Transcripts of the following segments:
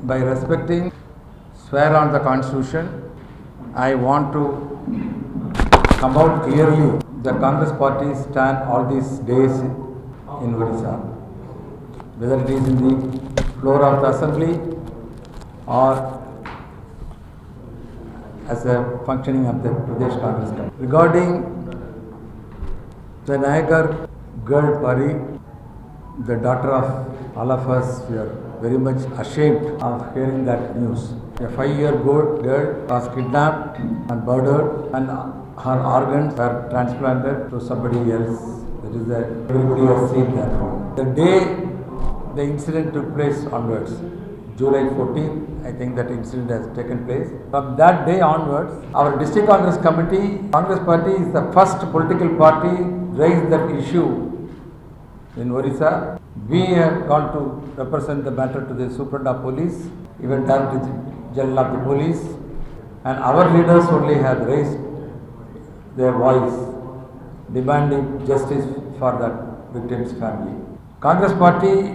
By respecting, swear on the Constitution, I want to come out clearly. The Congress party stand all these days in Odisha, whether it is in the floor of the assembly or as a functioning of the Pradesh Congress Committee. Regarding the Nayagar girl Pari, the daughter of all of us, we are very much ashamed of hearing that news. A 5-year girl was kidnapped and murdered, and her organs were transplanted to somebody else. That is that everybody has seen that. The day the incident took place onwards, July 14, I think that incident has taken place. From that day onwards, our district Congress committee, Congress party is the first political party raised that issue in Odisha. We have gone to represent the matter to the Superintendent of Police, even done to the General of the Police, and our leaders only have raised their voice demanding justice for that victim's family. Congress party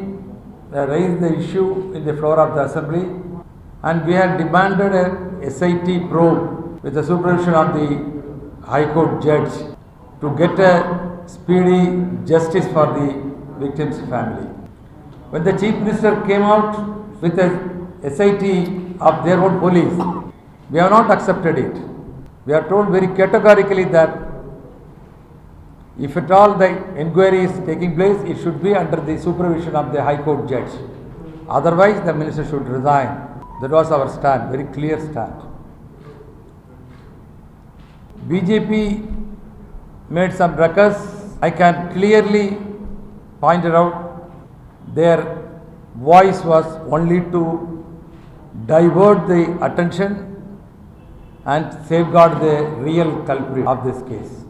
raised the issue in the floor of the assembly, and we had demanded a SIT probe with the supervision of the High Court judge to get a speedy justice for the victim's family. When the Chief Minister came out with a SIT of their own police, we have not accepted it. We are told very categorically that if at all the inquiry is taking place, it should be under the supervision of the High Court judge. Otherwise, the minister should resign. That was our stand, very clear stand. BJP made some ruckus. I can clearly point it out. Their voice was only to divert the attention and safeguard the real culprit of this case.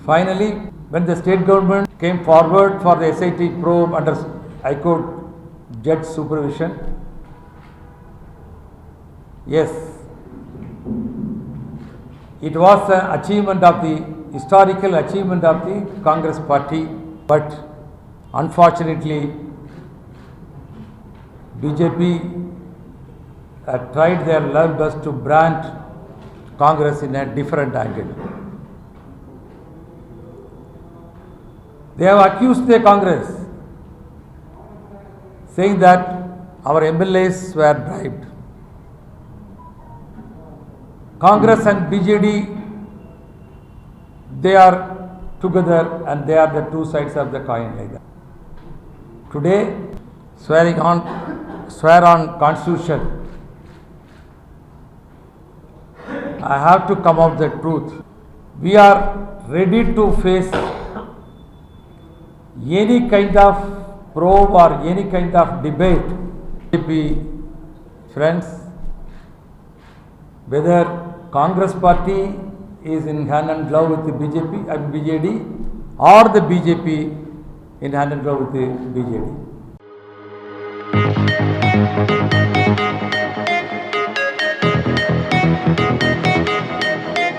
Finally, when the state government came forward for the SIT probe under High Court judge supervision, yes, it was an achievement of the historical achievement of the Congress party, but unfortunately BJP tried their level best to brand Congress in a different angle. They have accused the Congress, saying that our MLAs were bribed. Congress and BJD, they are together and they are the two sides of the coin like that. Today, swear on Constitution, I have to come out the truth. We are ready to face any kind of probe or any kind of debate. Friends, whether Congress party is in hand and glove with the BJP and BJD, or the BJP in hand and glove with the BJD.